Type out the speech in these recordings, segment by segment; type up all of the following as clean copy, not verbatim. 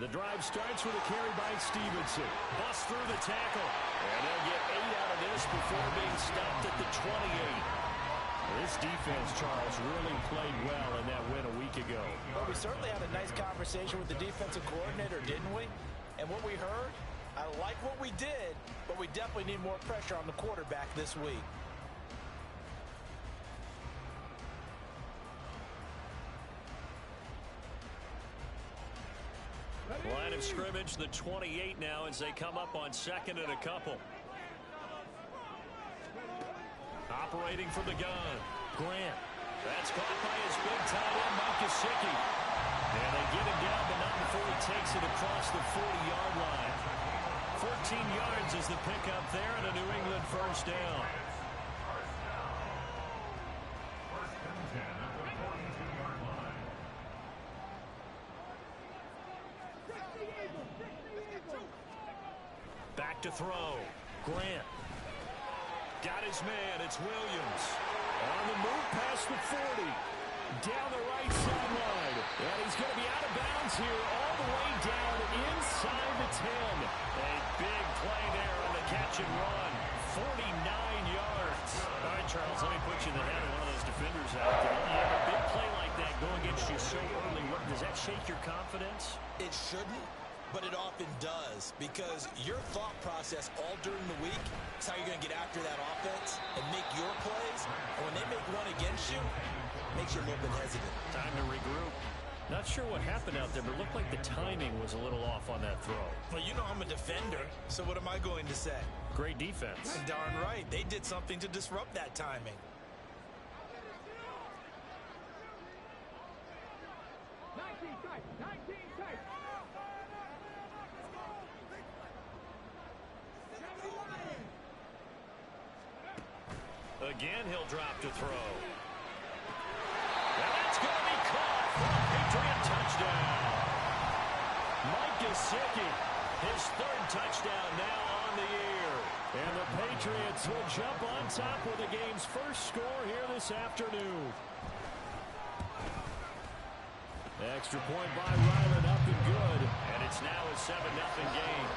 The drive starts with a carry by Stevenson. Busts through the tackle. And they'll get 8 out of this before being stopped at the 28. This defense, Charles, really played well in that win a week ago. Well, we certainly had a nice conversation with the defensive coordinator, didn't we? And what we heard, I like what we did, but we definitely need more pressure on the quarterback this week. Line of scrimmage, the 28 now as they come up on second and a couple. Operating from the gun, Grant. That's caught by his big tight end, Mike Gesicki. And they get him down, but not before he takes it across the 40-yard line. 14 yards is the pickup there, and a New England first down. Back to throw. Grant. Got his man. It's Williams. On the move past the 40. Down the right sideline. And he's going to be out of bounds here all the way down inside the 10. A big play there on the catch and run. 49 yards. All right, Charles, let me put you in the head of one of those defenders out there. You have a big play like that go against you so early. Does that shake your confidence? It shouldn't, but it often does, because your thought process all during the week is how you're going to get after that offense and make your plays. And when they make one against you, it makes you a little bit hesitant. Time to regroup. Not sure what happened out there, but it looked like the timing was a little off on that throw. Well, you know I'm a defender, so what am I going to say? Great defense. Darn right. They did something to disrupt that timing. Again, he'll drop to throw. And that's going to be caught for a Patriot touchdown. Mike Gesicki, his third touchdown now on the year. And the Patriots will jump on top with the game's first score here this afternoon. Extra point by Ryland, up and good. And it's now a 7-0 game.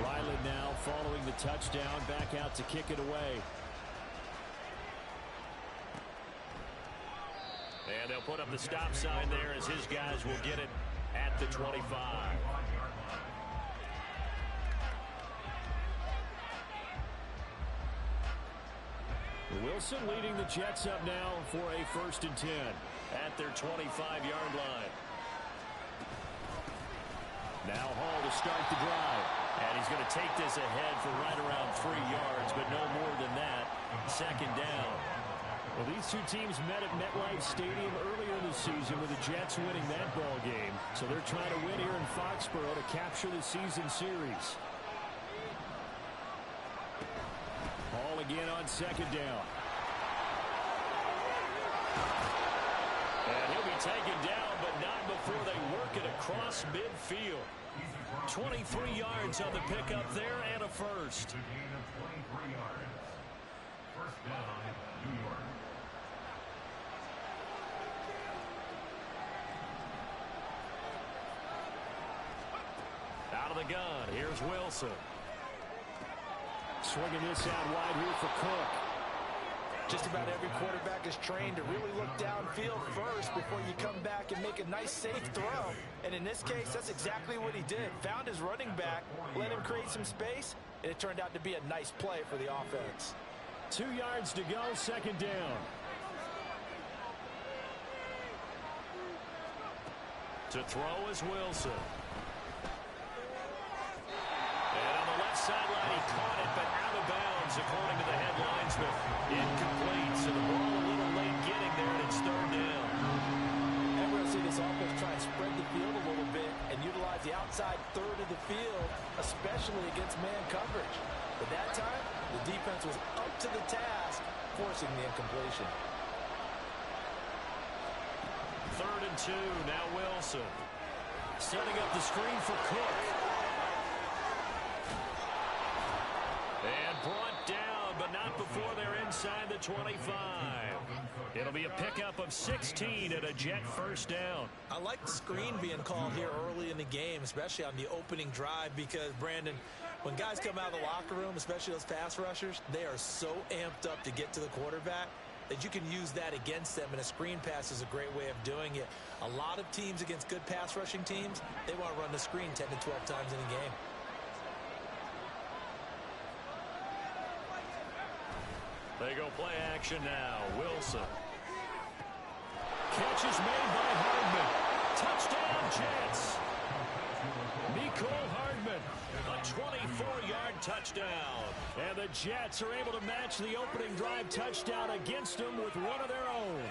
Ryland now following the touchdown, back out to kick it away. And they'll put up the stop sign there as his guys will get it at the 25. Wilson leading the Jets up now for a 1st and 10 at their 25-yard line. Now Hall to start the drive. And he's going to take this ahead for right around 3 yards, but no more than that. 2nd down. Well, these two teams met at MetLife Stadium earlier this season with the Jets winning that ball game. So they're trying to win here in Foxborough to capture the season series. Hall again on 2nd down. And he'll be taken down, but not before they work it across midfield. 23 yards on the pickup there and a first. Out of the gun, here's Wilson. Swinging this out wide here for Cook. Just about every quarterback is trained to really look downfield first before you come back and make a nice, safe throw. And in this case, that's exactly what he did. Found his running back, let him create some space, and it turned out to be a nice play for the offense. 2 yards to go, 2nd down. To throw is Wilson. And on the left sideline, he caught it, but out of bounds, according to the head linesman. Incomplete, so the ball a little late getting there, and it's 3rd down. And we're going to see this offense try and spread the field a little bit and utilize the outside third of the field, especially against man coverage. But that time, the defense was up to the task, forcing the incompletion. 3rd and 2, now Wilson. Setting up the screen for Cook. And brought down, but but not before they're inside the 25. It'll be a pickup of 16 and a Jet first down. I like the screen being called here early in the game, especially on the opening drive, because, Brandon, when guys come out of the locker room, especially those pass rushers, they are so amped up to get to the quarterback that you can use that against them, and a screen pass is a great way of doing it. A lot of teams against good pass rushing teams, they want to run the screen 10 to 12 times in a game. They go play action now. Wilson. Catch is made by Hardman. Touchdown, Jets. Mecole Hardman, a 24-yard touchdown. And the Jets are able to match the opening drive touchdown against them with one of their own.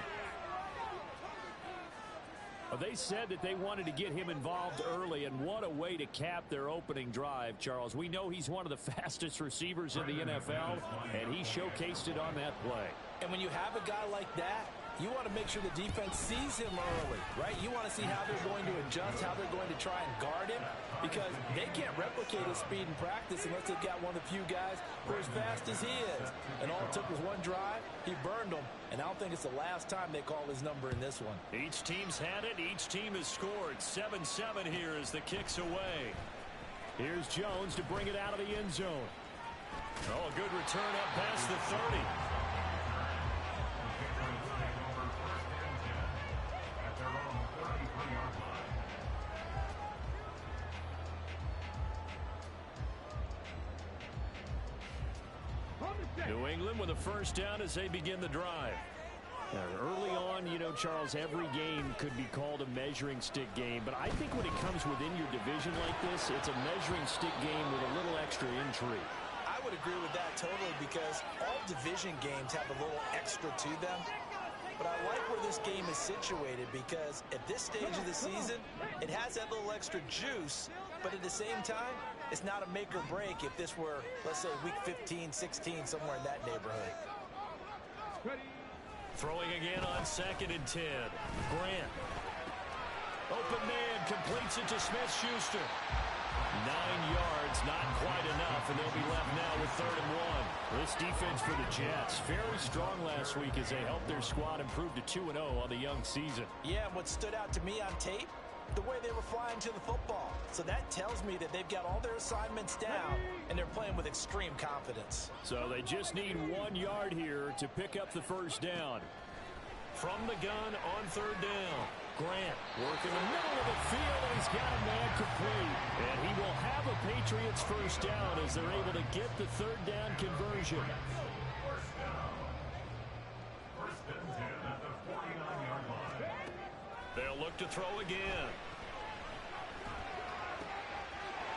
They said that they wanted to get him involved early, and what a way to cap their opening drive, Charles. We know he's one of the fastest receivers in the NFL, and he showcased it on that play. And when you have a guy like that, you want to make sure the defense sees him early, right? You want to see how they're going to adjust, how they're going to try and guard him, because they can't replicate his speed in practice unless they've got one of the few guys who are as fast as he is. And all it took was one drive. He burned them, and I don't think it's the last time they call his number in this one. Each team's had it. Each team has scored. 7-7 here as the kick's away. Here's Jones to bring it out of the end zone. Oh, a good return up past the 30. New England with a first down as they begin the drive. Early on, you know, Charles, every game could be called a measuring stick game, but I think when it comes within your division like this, it's a measuring stick game with a little extra intrigue. I would agree with that totally, because all division games have a little extra to them. But I like where this game is situated, because at this stage of the season, it has that little extra juice, but at the same time, it's not a make or break if this were, let's say, week 15, 16, somewhere in that neighborhood. Throwing again on 2nd and 10. Grant. Open man, completes it to Smith-Schuster. 9 yards, not quite enough, and they'll be left now with 3rd and 1. This defense for the Jets, very strong last week as they helped their squad improve to 2-0 on the young season. Yeah, and what stood out to me on tape, the way they were flying to the football. So that tells me that they've got all their assignments down, and they're playing with extreme confidence. So they just need 1 yard here to pick up the first down. From the gun on 3rd down. Grant working the middle of the field, and he's got a man complete. And he will have a Patriots first down as they're able to get the 3rd down conversion. They'll look to throw again.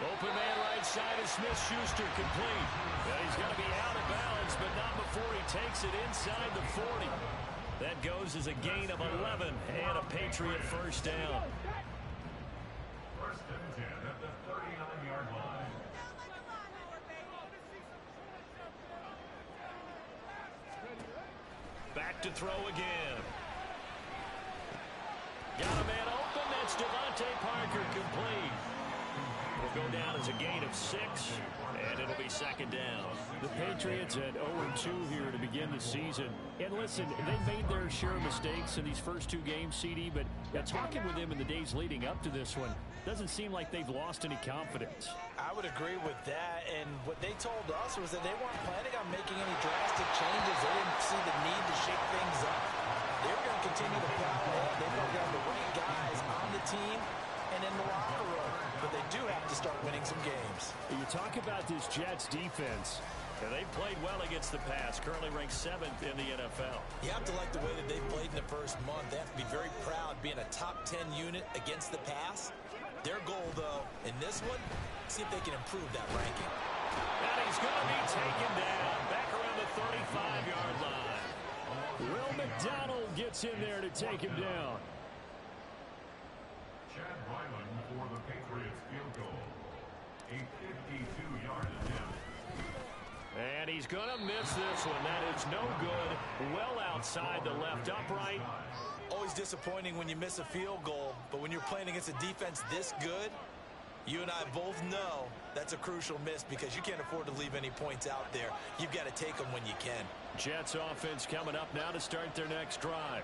Open man right side is Smith-Schuster, complete. Well, he's going to be out of bounds, but not before he takes it inside the 40. That goes as a gain of 11 and a Patriot first down. First and 10 at the 39-yard line. Back to throw again. Got a man open. That's Devontae Parker, complete. Will go down as a gain of 6, and it'll be 2nd down. The Patriots at 0-2 here to begin the season. And listen, they made their share of mistakes in these first 2 games, CD, but talking with them in the days leading up to this one, doesn't seem like they've lost any confidence. I would agree with that, and what they told us was that they weren't planning on making any drastic changes. They didn't see the need to shake things up. They were going to continue to plow ahead. They've got the right guys on the team and in the locker room, but they do have to start winning some games. You talk about this Jets defense. They played well against the pass, currently ranked 7th in the NFL. You have to like the way that they played in the first month. They have to be very proud being a top 10 unit against the pass. Their goal, though, in this one, see if they can improve that ranking. And he's going to be taken down back around the 35-yard line. Will McDonald gets in there to take him down. Chad Ryland for the Patriots field goal. A 52-yard attempt. And he's going to miss this one. That is no good. Well outside the left upright. Always disappointing when you miss a field goal, but when you're playing against a defense this good, You and I both know that's a crucial miss because you can't afford to leave any points out there. You've got to take them when you can. Jets offense coming up now to start their next drive.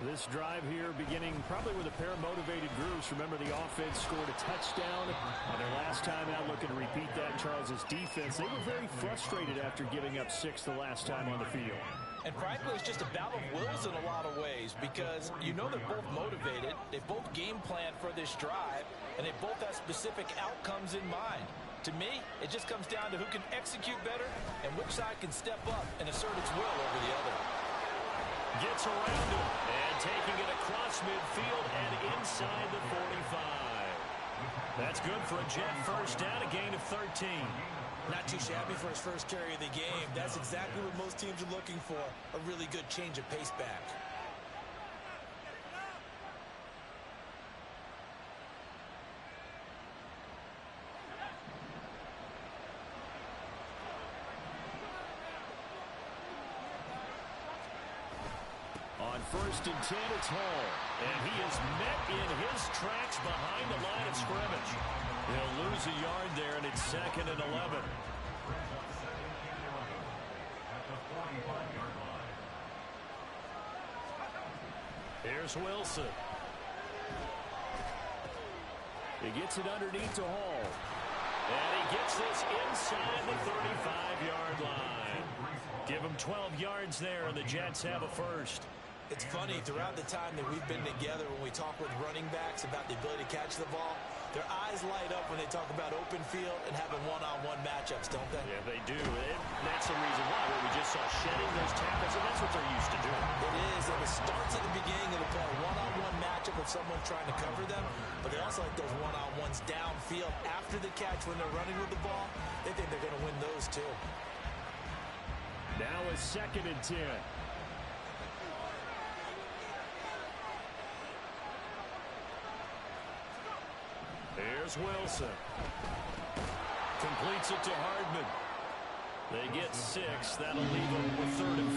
This drive here beginning probably with a pair of motivated groups. Remember, the offense scored a touchdown, and their last time out looking to repeat that. Charles' defense, they were very frustrated after giving up 6 the last time on the field. And frankly, it's just a battle of wills in a lot of ways because you know they're both motivated. They both game plan for this drive, and they both have specific outcomes in mind. To me, it just comes down to who can execute better and which side can step up and assert its will over the other. Gets around him and taking it across midfield and inside the 45. That's good for a Jet first down, a gain of 13. Not too shabby for his first carry of the game. That's exactly what most teams are looking for, a really good change of pace back. On 1st and 10, it's Hall. And he is met in his tracks behind the line of scrimmage. He'll lose a yard there, and it's 2nd and 11. Here's Wilson. He gets it underneath to Hall. And he gets this inside the 35-yard line. Give him 12 yards there, and the Jets have a first. It's funny, throughout the time that we've been together, when we talk with running backs about the ability to catch the ball, their eyes light up when they talk about open field and having one-on-one matchups, don't they? Yeah, they do. That's the reason why. We just saw shedding those tackles, and that's what they're used to doing. It is, and it starts at the beginning of the play, one-on-one matchup with someone trying to cover them, but they also like those one-on-ones downfield after the catch when they're running with the ball. They think they're going to win those, too. Now a 2nd and 10. Here's Wilson. Completes it to Hardman. They get 6. That'll leave them with 3rd and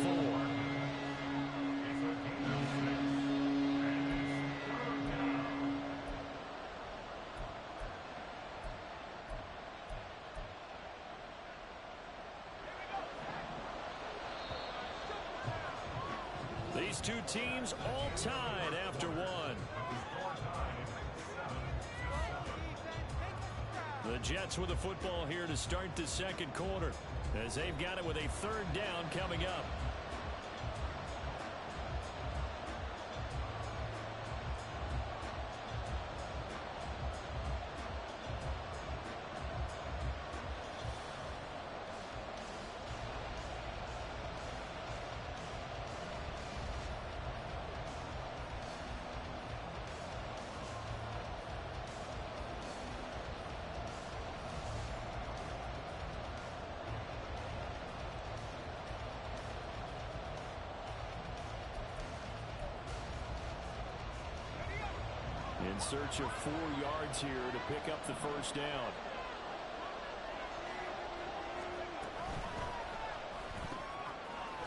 4. These two teams all tied after one. The Jets with the football here to start the 2nd quarter, as they've got it with a 3rd down coming up. In search of 4 yards here to pick up the first down.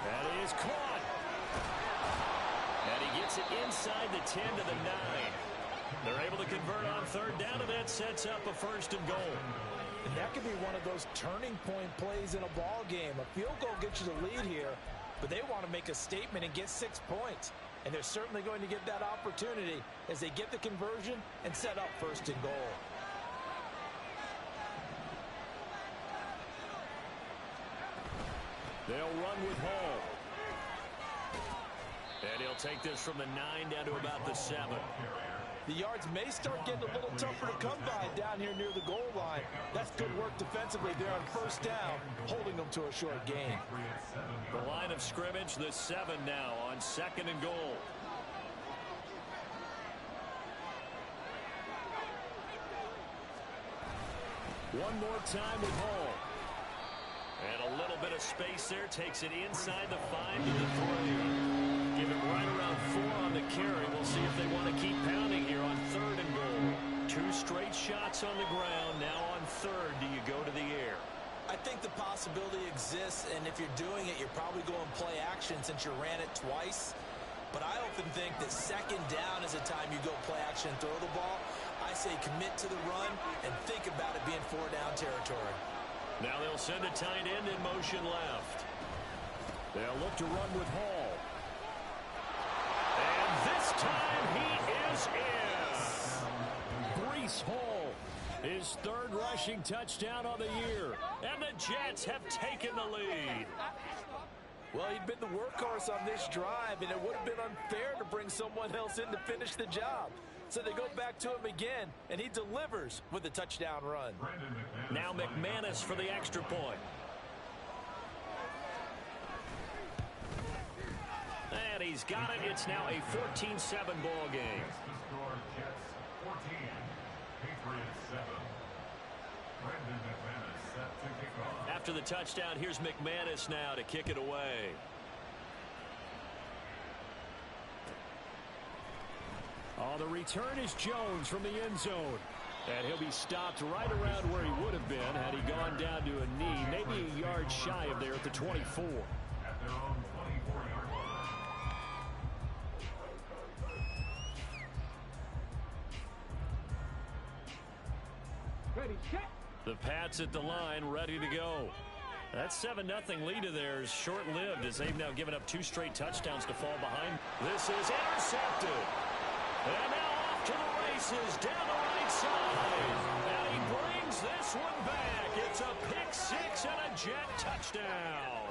That is caught. And he gets it inside the 10 to the 9. They're able to convert on 3rd down, and that sets up a 1st and goal. And that could be one of those turning point plays in a ball game. A field goal gets you the lead here, but they want to make a statement and get 6 points. And they're certainly going to get that opportunity as they get the conversion and set up 1st and goal. They'll run with Hall. And he'll take this from the 9 down to about the 7. The yards may start getting a little tougher to come by down here near the goal line. That's good work defensively there on 1st down, holding them to a short gain. The line of scrimmage, the 7 now on 2nd and goal. One more time with Hall. And a little bit of space there, takes it inside the 5 to the 3. Give him right around 4 on the carry. We'll see if they want to keep pounding here on 3rd and goal. 2 straight shots on the ground. Now on 3rd, do you go to the air? I think the possibility exists, and if you're doing it, you're probably going play action since you ran it twice. But I often think that 2nd down is the time you go play action and throw the ball. I say commit to the run and think about it being 4-down territory. Now they'll send a tight end in motion left. They'll look to run with Hall. And this time he is in. Breece Hall, his third rushing touchdown on the year. And the Jets have taken the lead. Well, he'd been the workhorse on this drive, and it would have been unfair to bring someone else in to finish the job. So they go back to him again, and he delivers with a touchdown run. Now McManus for the extra point. And he's got it. It's now a 14-7 ball game. The score, Jets 14, Patriots 7. Brandon McManus set to kick off. After the touchdown, here's McManus now to kick it away. Oh, the return is Jones from the end zone. And he'll be stopped right around where he would have been had he gone down to a knee, maybe a yard shy of there at the 24. At their own 24-yard line. The Pats at the line, ready to go. That 7-0 lead of theirs short-lived as they've now given up 2 straight touchdowns to fall behind. This is intercepted. And now off to the races down the right side. And he brings this one back. It's a pick 6 and a Jet touchdown.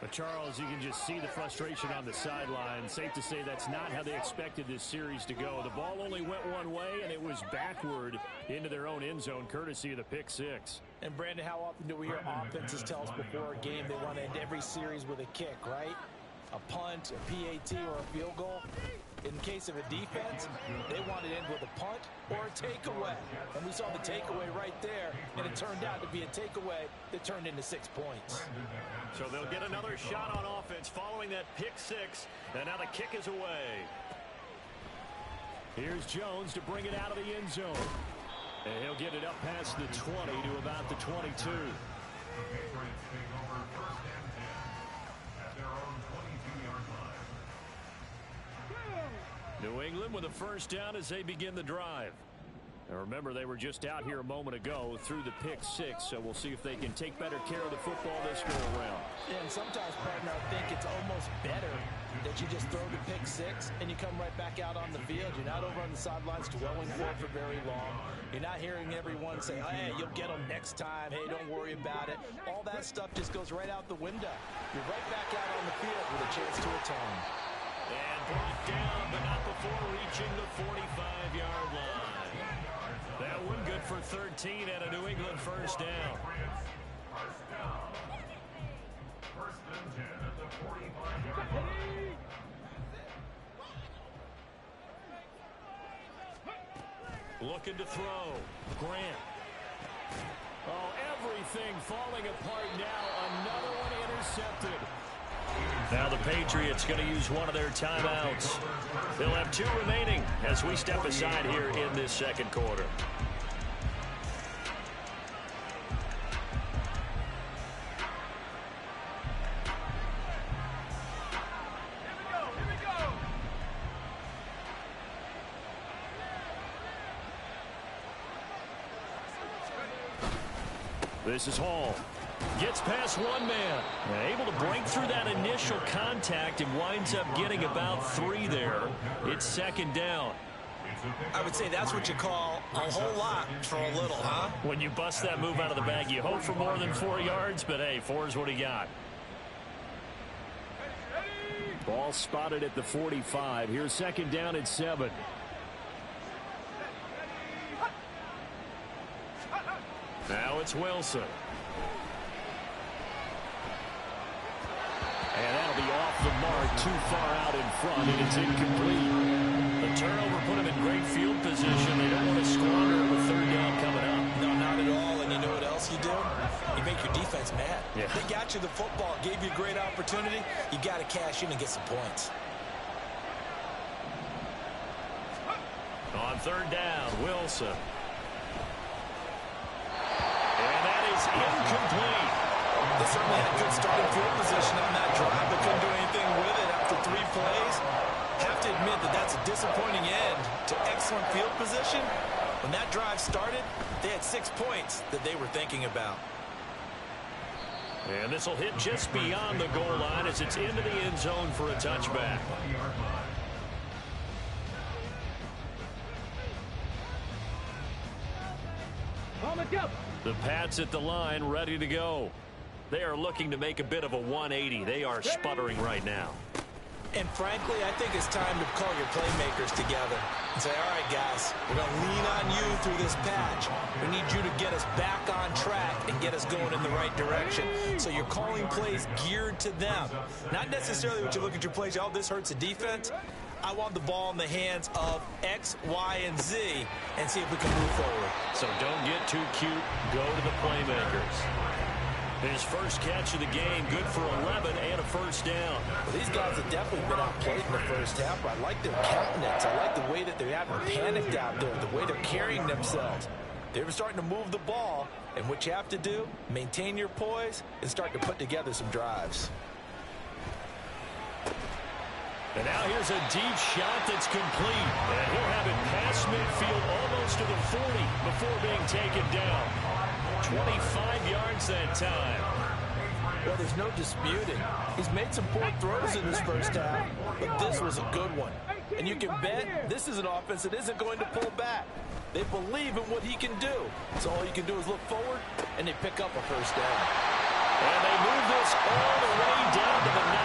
But Charles, you can just see the frustration on the sideline. Safe to say that's not how they expected this series to go. The ball only went one way, and it was backward into their own end zone, courtesy of the pick 6. And, Brandon, how often do we hear offenses tell us before a game they want to end every series with a kick, right? A punt, a PAT, or a field goal. In case of a defense, they want to end with a punt or a takeaway. And we saw the takeaway right there, and it turned out to be a takeaway that turned into 6 points. So they'll get another shot on offense following that pick 6, and now the kick is away. Here's Jones to bring it out of the end zone. And he'll get it up past the 20 to about the 22. The Patriots take over 1st and 10 at their own 22-yard line. New England with a first down as they begin the drive. And remember, they were just out here a moment ago through the pick 6, so we'll see if they can take better care of the football this go around. Yeah, and sometimes, partner, I think it's almost better that you just throw the pick 6 and you come right back out on the field. You're not over on the sidelines dwelling for it for very long. You're not hearing everyone say, hey, you'll get them next time. Hey, don't worry about it. All that stuff just goes right out the window. You're right back out on the field with a chance to atone. And brought down, but not before reaching the 45-yard line. That one good for 13 and a New England first down. First down. 1st and 10 at the 45-yard line. Looking to throw. Grant. Oh, everything falling apart now. Another one intercepted. Now the Patriots going to use one of their timeouts. They'll have 2 remaining as we step aside here in this second quarter. This is Hall. Gets past one man. Able to break through that initial contact and winds up getting about 3 there. It's second down. I would say that's what you call a whole lot for a little, huh? When you bust that move out of the bag, you hope for more than 4 yards, but hey, 4 is what he got. Ball spotted at the 45. Here's second down at 7. Now it's Wilson. And that'll be off the mark, too far out in front, and it's incomplete. The turnover put him in great field position. They don't want to squander it with 3rd down coming up. No, not at all. And you know what else you do? You make your defense mad. Yeah. They got you the football, gave you a great opportunity. You got to cash in and get some points. On 3rd down, Wilson. And that is incomplete. They certainly had good starting field position on that drive, but couldn't do anything with it after 3 plays. Have to admit that that's a disappointing end to excellent field position When that drive started, they had 6 points that they were thinking about. And this will hit just beyond the goal line as it's into the end zone for a touchback. The Pats at the line, ready to go. They are looking to make a bit of a 180. They are sputtering right now. And frankly, I think it's time to call your playmakers together and say, all right, guys, we're going to lean on you through this patch. We need you to get us back on track and get us going in the right direction. So you're calling plays geared to them. Not necessarily what you look at your plays, oh, this hurts the defense. I want the ball in the hands of X, Y, and Z and see if we can move forward. So don't get too cute. Go to the playmakers. His first catch of the game, good for 11 and a first down. Well, these guys have definitely been outplayed in the first half, but I like their countenance. I like the way that they're having panicked out there, the way they're carrying themselves. They're starting to move the ball, and what you have to do, maintain your poise and start to put together some drives. And now here's a deep shot that's complete. And he'll have it past midfield almost to the 40 before being taken down. 25 yards that time. Well, there's no disputing. He's made some poor throws in this first half, but this was a good one. And you can bet this is an offense that isn't going to pull back. They believe in what he can do. So all you can do is look forward, and they pick up a first down. And they move this all the way down to the 9.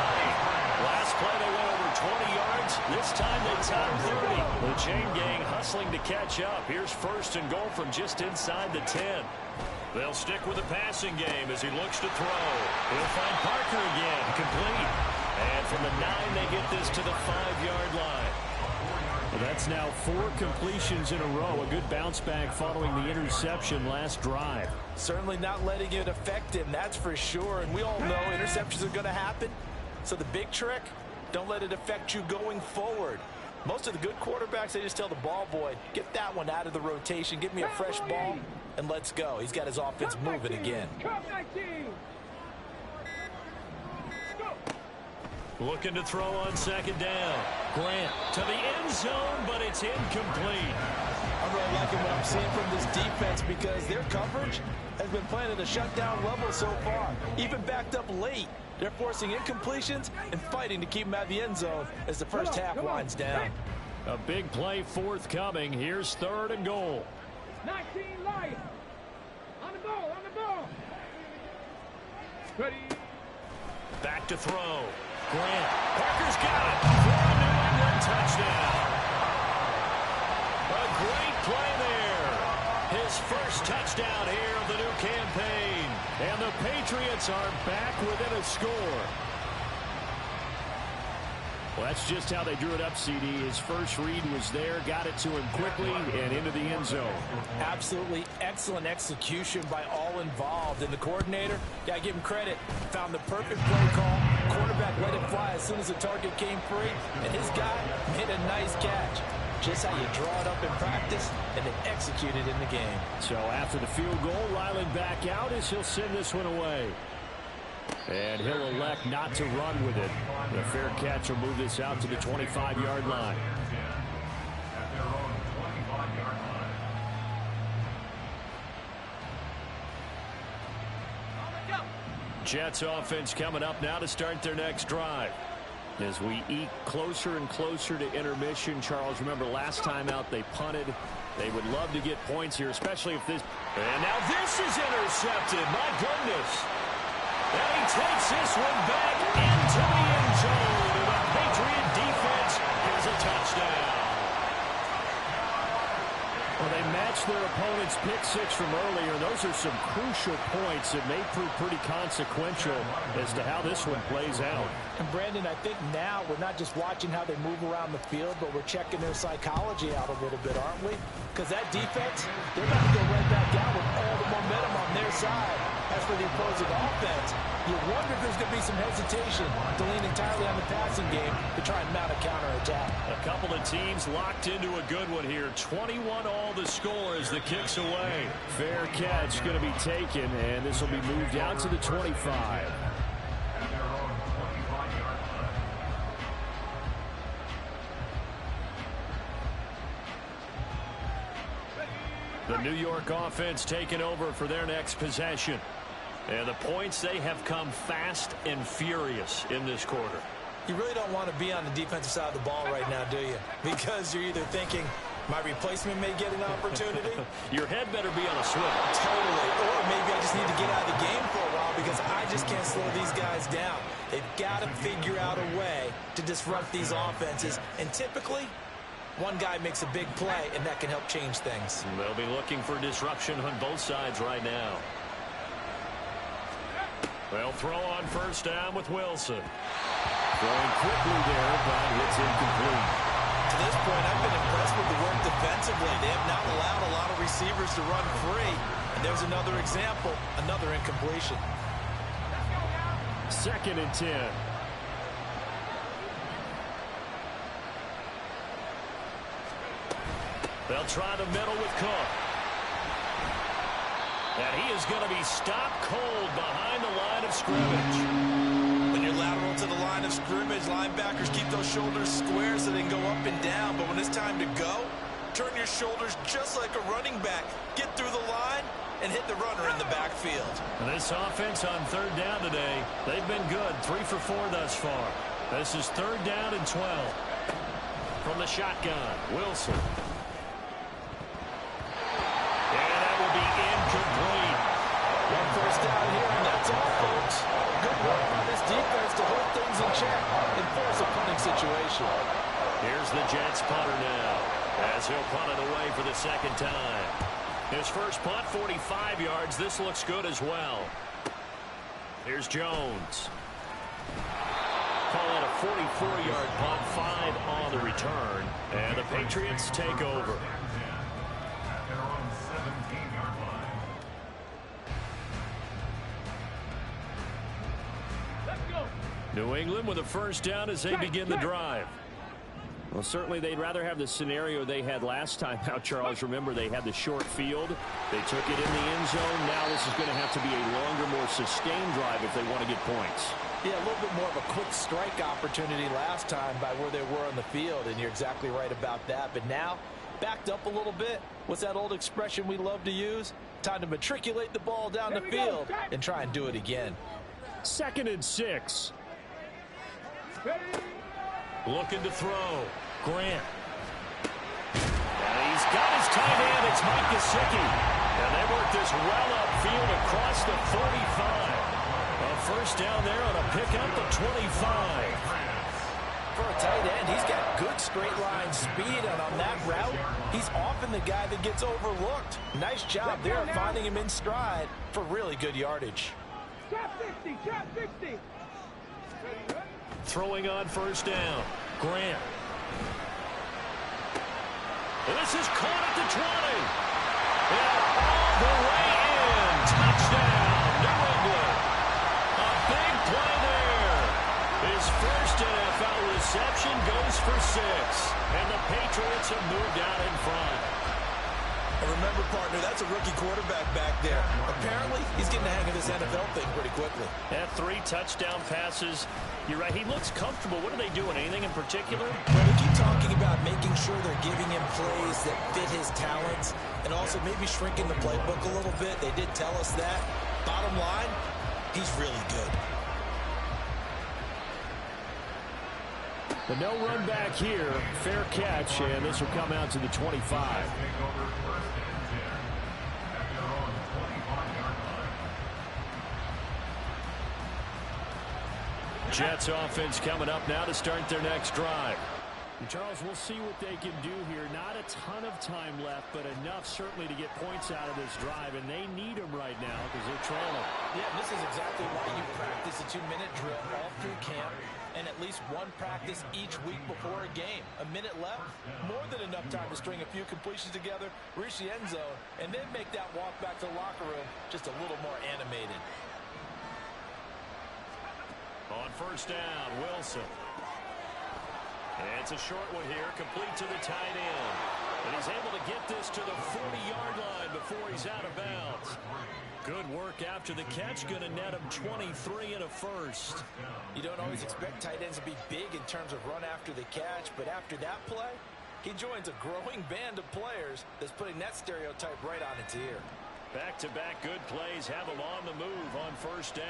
Last play they went over 20 yards. This time they tied 30. The chain gang hustling to catch up. Here's first and goal from just inside the 10. They'll stick with the passing game as he looks to throw. He'll find Parker again, complete. And from the 9, they get this to the 5-yard line. Well, that's now 4 completions in a row. A good bounce back following the interception last drive. Certainly not letting it affect him, that's for sure. And we all know interceptions are going to happen. So the big trick, don't let it affect you going forward. Most of the good quarterbacks, they just tell the ball boy, get that one out of the rotation, give me a fresh ball, and let's go. He's got his offense moving again. Looking to throw on second down. Grant to the end zone, but it's incomplete. I'm really liking what I'm seeing from this defense because their coverage has been playing at a shutdown level so far. Even backed up late, they're forcing incompletions and fighting to keep them out of the end zone as the first half winds down. A big play forthcoming. Here's third and goal. 19 life. On the ball, on the ball. Ready. Back to throw. Grant. Parker's got it. For a New England touchdown. A great play there. His first touchdown here of the new campaign. And the Patriots are back within a score. Well, that's just how they drew it up, CD. His first read was there, got it to him quickly, and into the end zone. Absolutely excellent execution by all involved. And the coordinator, gotta give him credit, found the perfect play call. Quarterback let it fly as soon as the target came free, and his guy made a nice catch. Just how you draw it up in practice and then execute it in the game. So after the field goal, Ryland back out as he'll send this one away. And he'll elect not to run with it. The fair catch will move this out to the 25-yard line. Jets offense coming up now to start their next drive. As we eke closer and closer to intermission, Charles, remember last time out they punted. They would love to get points here, especially if this... And now this is intercepted. My goodness. And he takes this one back into the end zone. And the Patriot defense has a touchdown. Well, they matched their opponent's pick six from earlier. Those are some crucial points that may prove pretty consequential as to how this one plays out. And Brandon, I think now we're not just watching how they move around the field, but we're checking their psychology out a little bit, aren't we? Because that defense, they're about to go right back out with all the momentum on their side. As for the opposing offense, you wonder if there's going to be some hesitation to lean entirely on the passing game to try and mount a counterattack. A couple of teams locked into a good one here. 21-all the score as the kick's away. Fair catch going to be taken, and this will be moved out to the 25. The New York offense taking over for their next possession. And the points, they have come fast and furious in this quarter. You really don't want to be on the defensive side of the ball right now, do you? Because you're either thinking, my replacement may get an opportunity. Your head better be on a swivel. Totally. Or maybe I just need to get out of the game for a while because I just can't slow these guys down. They've got to figure out a way to disrupt these offenses. And typically, one guy makes a big play, and that can help change things. They'll be looking for disruption on both sides right now. They'll throw on first down with Wilson. Throwing quickly there, but it's incomplete. To this point, I've been impressed with the work defensively. They have not allowed a lot of receivers to run free. And there's another example, another incompletion. 2nd and 10. They'll try the middle with Cook. And he is going to be stopped cold behind the line of scrimmage. When you're lateral to the line of scrimmage, linebackers keep those shoulders square so they can go up and down. But when it's time to go, turn your shoulders just like a running back. Get through the line and hit the runner in the backfield. This offense on 3rd down today, they've been good. 3 for 4 thus far. This is 3rd down and 12. From the shotgun, Wilson. Incomplete. One first down here, and that's all, folks. Good work on this defense to hold things in check and force a punting situation. Here's the Jets punter now, as he'll punt it away for the 2nd time. His first punt, 45 yards. This looks good as well. Here's Jones. Call it a 44-yard punt, 5 on the return, and the Patriots take over. New England with a first down as they begin the drive. Well, certainly they'd rather have the scenario they had last time out, Charles. Remember, they had the short field. They took it in the end zone. Now this is going to have to be a longer, more sustained drive if they want to get points. Yeah, a little bit more of a quick strike opportunity last time by where they were on the field, and you're exactly right about that. But now, backed up a little bit. What's that old expression we love to use? Time to matriculate the ball down the field and try and do it again. 2nd and 6. Looking to throw. Grant. And he's got his tight end. It's Mike Gesicki. And they work this well upfield across the 45. A first down there on a pickup of 25. For a tight end, he's got good straight line speed, and on that route, he's often the guy that gets overlooked. Nice job there finding him in stride for really good yardage. Trap 60, trap 60. Throwing on first down. Grant. This is caught at the 20. And all the way in. Touchdown, New England. A big play there. His first NFL reception goes for 6. And the Patriots have moved out in front. And remember, partner, that's a rookie quarterback back there. Apparently, he's getting the hang of this NFL thing pretty quickly. Had 3 touchdown passes. You're right, he looks comfortable. What are they doing? Anything in particular? Well, we keep talking about making sure they're giving him plays that fit his talents and also maybe shrinking the playbook a little bit. They did tell us that. Bottom line, he's really good. The no run back here. Fair catch, and this will come out to the 25. Jets offense coming up now to start their next drive. Charles, we'll see what they can do here. Not a ton of time left, but enough certainly to get points out of this drive, and they need them right now because they're trailing. Yeah, this is exactly why you practice a 2-minute drill all through camp and at least one practice each week before a game. A minute left, more than enough time to string a few completions together, reach the end zone, and then make that walk back to the locker room just a little more animated. On first down, Wilson. And it's a short one here, complete to the tight end. And he's able to get this to the 40-yard line before he's out of bounds. Good work after the catch, going to net him 23 and a first. You don't always expect tight ends to be big in terms of run after the catch, but after that play, He joins a growing band of players that's putting that stereotype right on its ear. Back-to-back good plays have him on the move on first down.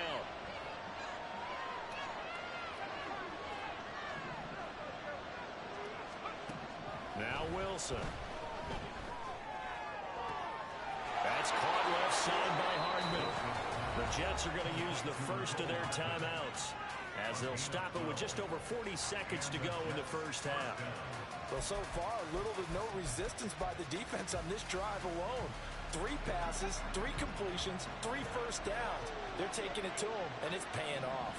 Now Wilson. That's caught left side by Hardman. The Jets are going to use the first of their timeouts as they'll stop it with just over 40 seconds to go in the first half. Well, so far, little to no resistance by the defense on this drive alone. 3 passes, 3 completions, 3 first downs. They're taking it to them, and it's paying off.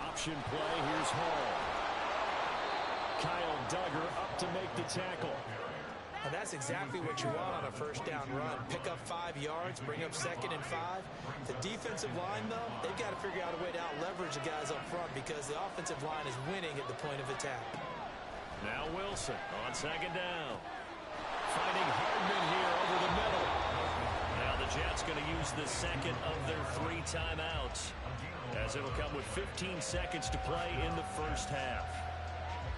Option play, here's Hall. Kyle Duggar up to make the tackle. And that's exactly what you want on a first down run. Pick up 5 yards, bring up 2nd and 5. The defensive line, though, they've got to figure out a way to out-leverage the guys up front because the offensive line is winning at the point of attack. Now Wilson on 2nd down. Finding Hardman here over the middle. Now the Jets going to use the second of their 3 timeouts, as it'll come with 15 seconds to play in the first half.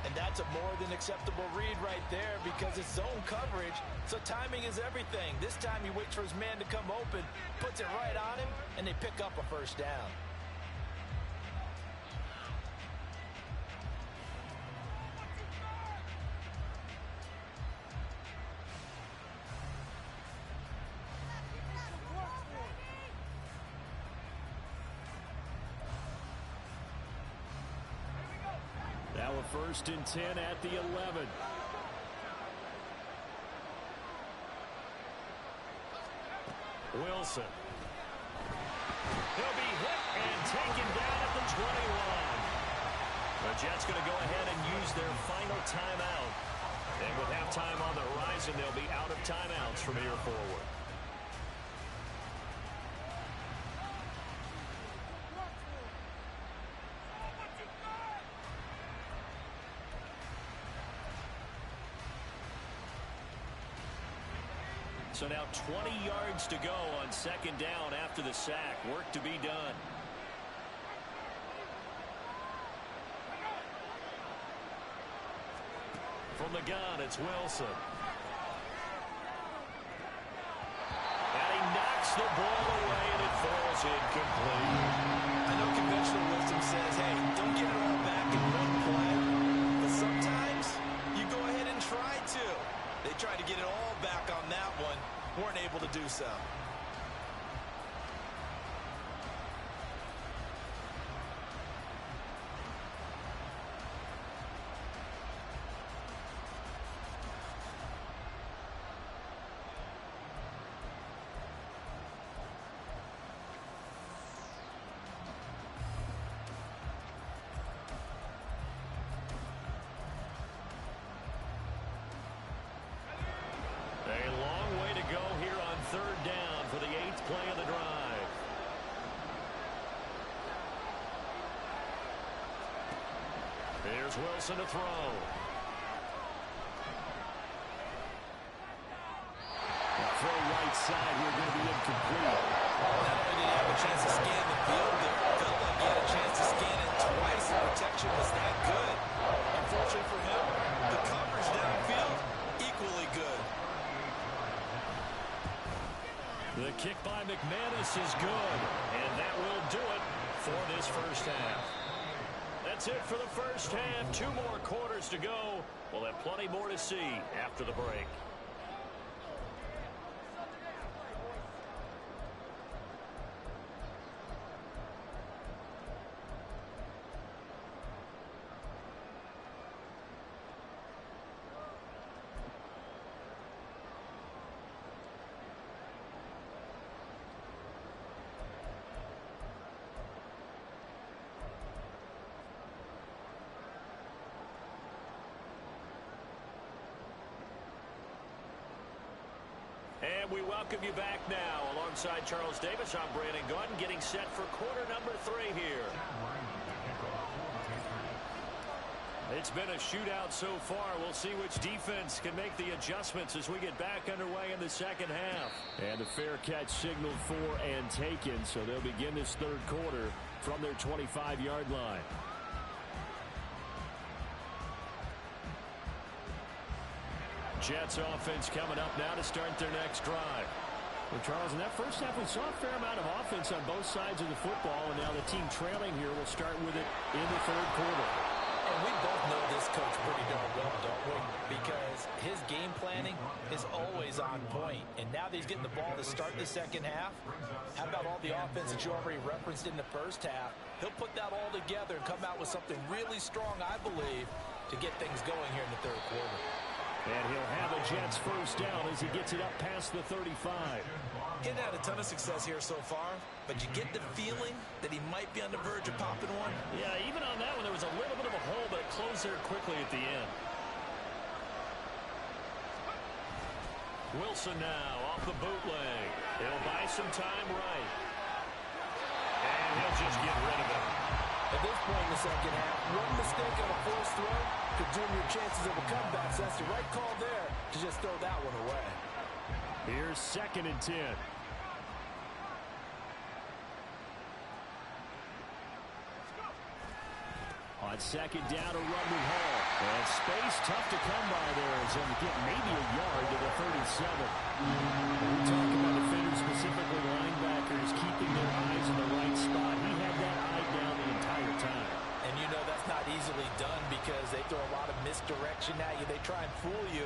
And that's a more than acceptable read right there because it's zone coverage, so timing is everything. This time he waits for his man to come open, puts it right on him, and they pick up a first down. Now a 1st and 10 at the 11. Wilson. He'll be hit and taken down at the 21. The Jets going to go ahead and use their final timeout. And with halftime on the horizon, they'll be out of timeouts from here forward. So now 20 yards to go on 2nd down after the sack. Work to be done. From the gun, it's Wilson. And he knocks the ball away, and it falls incomplete. I know conventional wisdom says, hey, don't get it all back in one play. But sometimes you go ahead and try to. They tried to get it all back on that one. Weren't able to do so. A long way to go here on 3rd down for the 8th play of the drive. Here's Wilson to throw. The throw right side here going to be incomplete. Not only did he have a chance to scan the field there, it felt like he had a chance to scan it twice. The protection was that good. Unfortunately for him, the coverage downfield, equally good. The kick by McManus is good, and that will do it for this first half. That's it for the first half. 2 more quarters to go. We'll have plenty more to see after the break. And we welcome you back now. Alongside Charles Davis, I'm Brandon Gaudin, getting set for quarter number 3 here. It's been a shootout so far. We'll see which defense can make the adjustments as we get back underway in the second half. And a fair catch signaled for and taken, so they'll begin this third quarter from their 25-yard line. Jets offense coming up now to start their next drive. Well, Charles, in that first half, we saw a fair amount of offense on both sides of the football, and now the team trailing here will start with it in the third quarter. And we both know this coach pretty darn well, don't we? Because his game planning is always on point. And now that he's getting the ball to start the second half, how about all the offense that you already referenced in the first half? He'll put that all together and come out with something really strong, I believe, to get things going here in the third quarter. And he'll have a Jets first down as he gets it up past the 35. He hasn't had a ton of success here so far, but you get the feeling that he might be on the verge of popping one. Yeah, even on that one, there was a little bit of a hole, but it closed there quickly at the end. Wilson now off the bootleg. He'll buy some time right. And he'll just get rid of it. At this point in the second half, one mistake on a forced throw could doom your chances of a comeback. So that's the right call there to just throw that one away. Here's 2nd and 10. On second down, a run with Hall. And space tough to come by there as he'll get maybe a yard to the 37. We talk about defenders, specifically linebackers, keeping their eyes in the right spot. He had that eye down the entire time. And you know that's not easily done because they throw a lot of misdirection at you. They try and fool you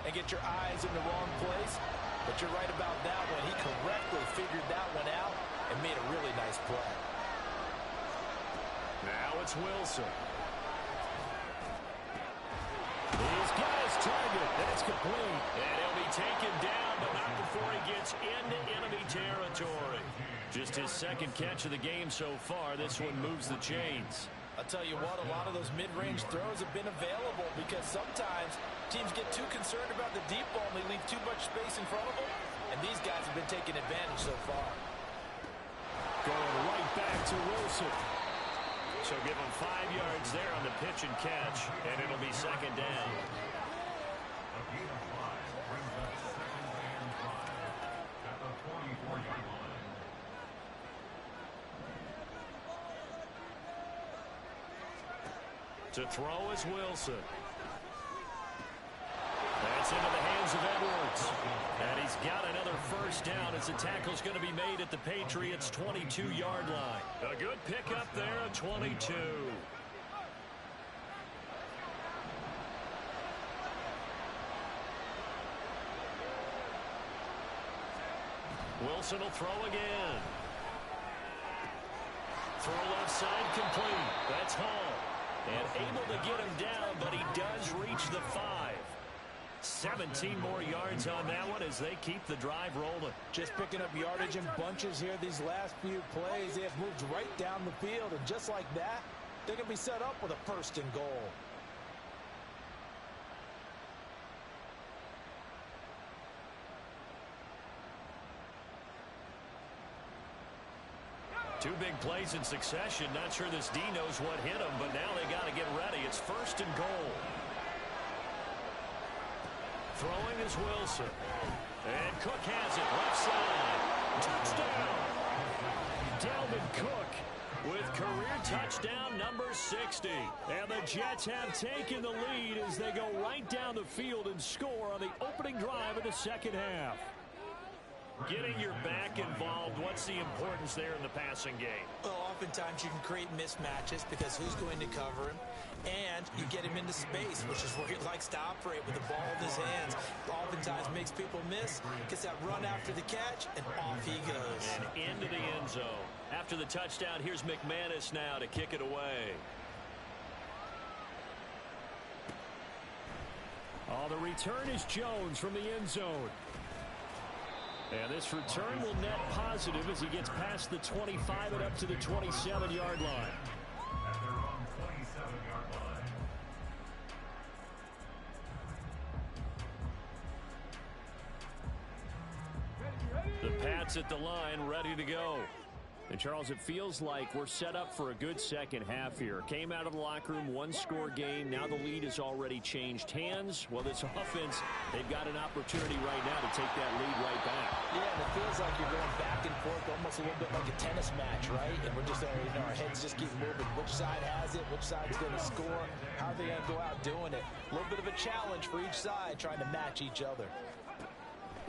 and get your eyes in the wrong place. But you're right about that one. He correctly figured that one out and made a really nice play. Now it's Wilson. He's got his target. That's complete. And he'll be taken down, but not before he gets into enemy territory. Just his second catch of the game so far. This one moves the chains. I'll tell you what, a lot of those mid-range throws have been available because sometimes teams get too concerned about the deep ball and they leave too much space in front of them. And these guys have been taking advantage so far. Going right back to Wilson. So give him 5 yards there on the pitch and catch, and it'll be second down. A gain of 5 brings up second and 5 at the 24-yard line. To throw is Wilson. That's into the hands of Edwards. And he's got another first down as the tackle's going to be made at the Patriots' 22-yard line. A good pickup there at 22. Wilson will throw again. Throw left side complete. That's Hall. And able to get him down, but he does reach the 5. 17 more yards on that one as they keep the drive rolling. Just picking up yardage in bunches here these last few plays. They have moved right down the field, and just like that, they're going to be set up with a first and goal. Two big plays in succession. Not sure this D knows what hit him, but now they got to get ready. It's first and goal. Throwing is Wilson. And Cook has it left side. Touchdown. Dalvin Cook with career touchdown number 60. And the Jets have taken the lead as they go right down the field and score on the opening drive of the second half. Getting your back involved, what's the importance there in the passing game? Well, oftentimes you can create mismatches because who's going to cover him? And you get him into space, which is where he likes to operate with the ball in his hands. Oftentimes makes people miss, gets that run after the catch, and off he goes. And into the end zone. After the touchdown, here's McManus now to kick it away. Oh, the return is Jones from the end zone. And this return will net positive as he gets past the 25 and up to the 27-yard line. At their own 27-yard line. The Pats at the line, ready to go. And, Charles, it feels like we're set up for a good second half here. Came out of the locker room, one-score game. Now the lead has already changed hands. Well, this offense, they've got an opportunity right now to take that lead right back. Yeah, and it feels like you're going back and forth, almost a little bit like a tennis match, right? And we're just, our heads just keep moving. Which side has it? Which side's going to score? How are they going to go out doing it? A little bit of a challenge for each side, trying to match each other.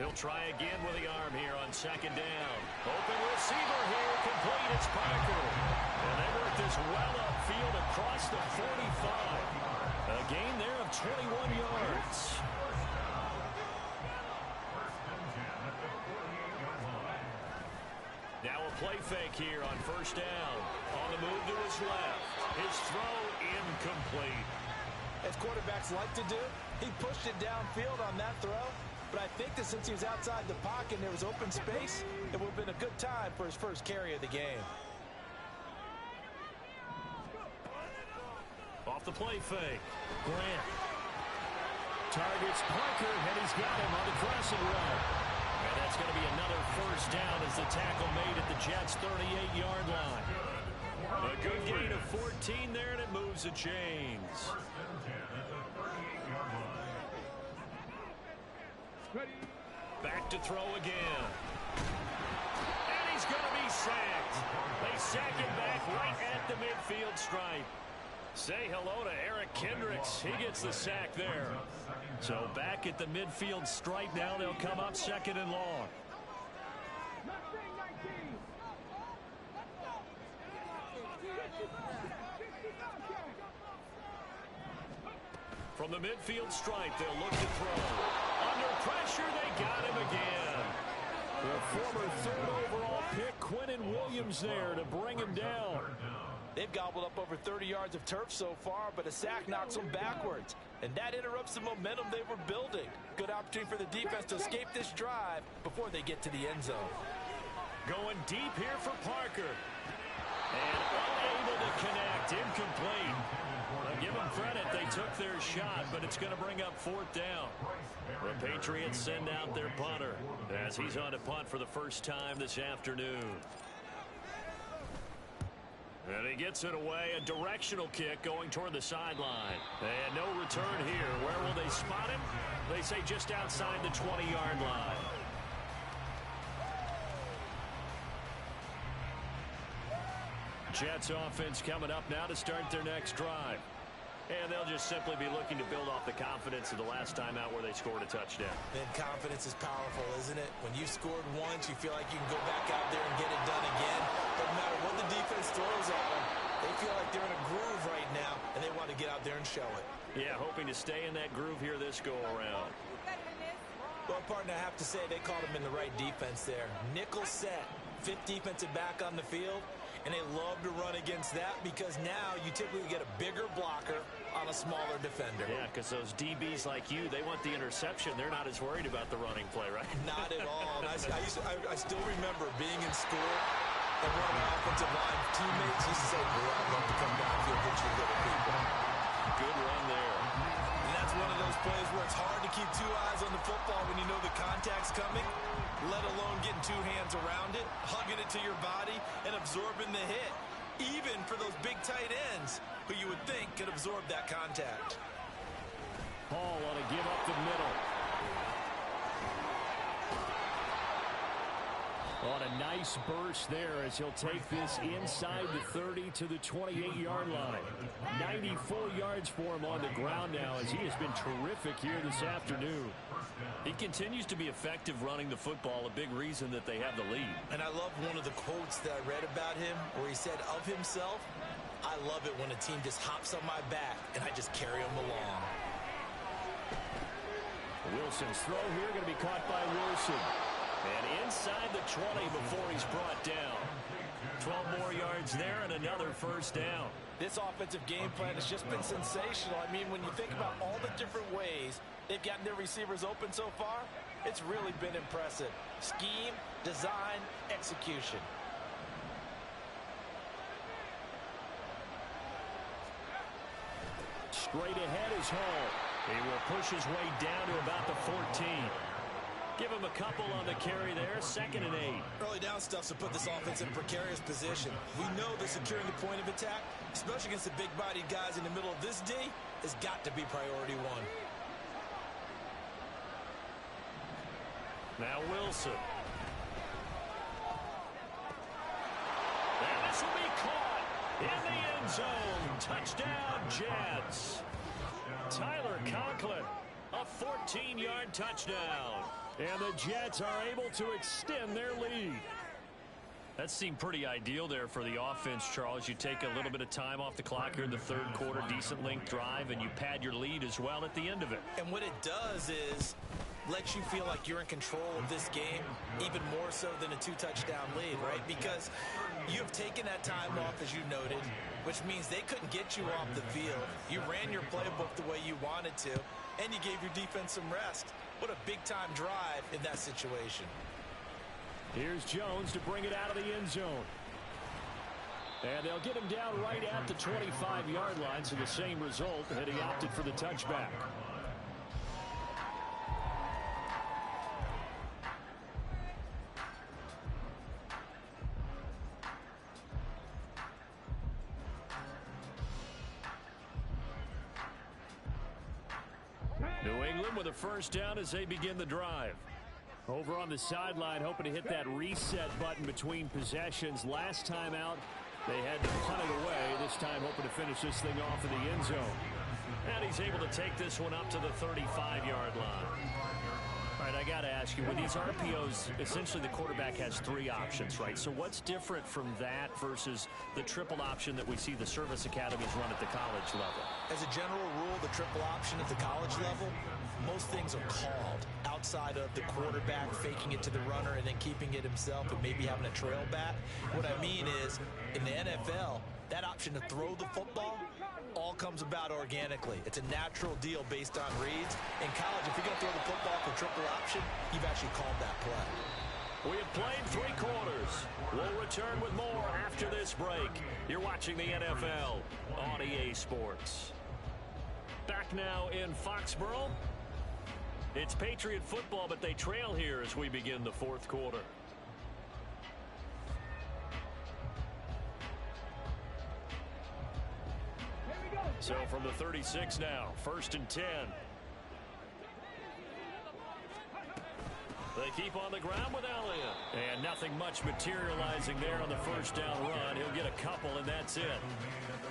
He'll try again with the arm here on second down. Open receiver here, complete. It's Parker. And they work this well upfield across the 45. A gain there of 21 yards. Now a play fake here on first down. On the move to his left. His throw incomplete. As quarterbacks like to do, he pushed it downfield on that throw. But I think that since he was outside the pocket and there was open space, it would have been a good time for his first carry of the game. Off the play fake. Grant targets Parker, and he's got him on the crossing route. And that's going to be another first down as the tackle made at the Jets' 38-yard line. A good gain of 14 there, and it moves the chains. Back to throw again. And he's going to be sacked. They sack him back right at the midfield stripe. Say hello to Eric Kendricks. He gets the sack there. So back at the midfield stripe now. They'll come up second and long. From the midfield stripe, they'll look to throw. Under pressure, they got him again. The former third overall pick, Quinnen Williams, there to bring him down. They've gobbled up over 30 yards of turf so far, but a sack knocks them backwards. And that interrupts the momentum they were building. Good opportunity for the defense to escape this drive before they get to the end zone. Going deep here for Parker. And unable to connect. Incomplete. I'll give them credit. They took their shot, but it's going to bring up fourth down. The Patriots send out their punter as he's on to punt for the first time this afternoon. And he gets it away. A directional kick going toward the sideline. And no return here. Where will they spot him? They say just outside the 20-yard line. Jets offense coming up now to start their next drive. And they'll just simply be looking to build off the confidence of the last time out where they scored a touchdown. And confidence is powerful, isn't it? When you scored once, you feel like you can go back out there and get it done again. But no matter what the defense throws at them, they feel like they're in a groove right now, and they want to get out there and show it. Yeah, hoping to stay in that groove here this go-around. Well, partner, I have to say they caught him in the right defense there. Nickel set, fifth defensive back on the field. And they love to run against that because now you typically get a bigger blocker on a smaller defender. Yeah, because those DBs like you, they want the interception. They're not as worried about the running play, right? Not at all. And I still remember being in school and one of my offensive line teammates used to say, boy, I'd love to come downfield and hit you little people. Good run there. And that's one of those plays where it's hard to keep two eyes on the football when you know the contact's coming, let alone getting two hands around it, hugging it to your body, and absorbing the hit, even for those big tight ends who you would think could absorb that contact. Hall want to give up the middle. On a nice burst there as he'll take this inside the 30 to the 28-yard line. 94 yards for him on the ground now as he has been terrific here this afternoon. He continues to be effective running the football, a big reason that they have the lead. And I love one of the quotes that I read about him where he said of himself, I love it when a team just hops on my back and I just carry them along. Wilson's throw here going to be caught by Wilson. And inside the 20 before he's brought down. 12 more yards there and another first down. This offensive game plan has just been sensational. I mean, when you think about all the different ways they've gotten their receivers open so far, it's really been impressive. Scheme, design, execution. Straight ahead is Hall. He will push his way down to about the 14. Give him a couple on the carry there. 2nd and 8. Early down stuff to put this offense in a precarious position. We know that securing the point of attack, especially against the big-bodied guys in the middle of this D, has got to be priority one. Now Wilson. And this will be caught in the end zone. Touchdown, Jets. Tyler Conklin, a 14-yard touchdown. And the Jets are able to extend their lead. That seemed pretty ideal there for the offense, Charles. You take a little bit of time off the clock here in the 3rd quarter, decent length drive, and you pad your lead as well at the end of it. And what it does is lets you feel like you're in control of this game, even more so than a 2-touchdown lead, right? Because you've taken that time off, as you noted, which means they couldn't get you off the field. You ran your playbook the way you wanted to, and you gave your defense some rest. What a big-time drive in that situation. Here's Jones to bring it out of the end zone. And they'll get him down right at the 25-yard line, so the same result, and he opted for the touchback. New England with a first down as they begin the drive. Over on the sideline, hoping to hit that reset button between possessions. Last time out, they had to punt it away. This time, hoping to finish this thing off in the end zone. And he's able to take this one up to the 35-yard line. All right, I got to ask you, with these RPOs, essentially the quarterback has 3 options, right? So what's different from that versus the triple option that we see the service academies run at the college level? As a general rule, the triple option at the college level, most things are called outside of the quarterback faking it to the runner and then keeping it himself and maybe having a trail back. What I mean is, in the NFL, that option to throw the football all comes about organically. It's a natural deal based on reads. In college, if you're going to throw the football for triple option, you've actually called that play. We have played 3 quarters. We'll return with more after this break. You're watching the NFL on EA Sports. Back now in Foxborough. It's Patriot football, but they trail here as we begin the 4th quarter. So from the 36 now, 1st and 10. They keep on the ground with Elliott. And nothing much materializing there on the first down run. He'll get a couple, and that's it.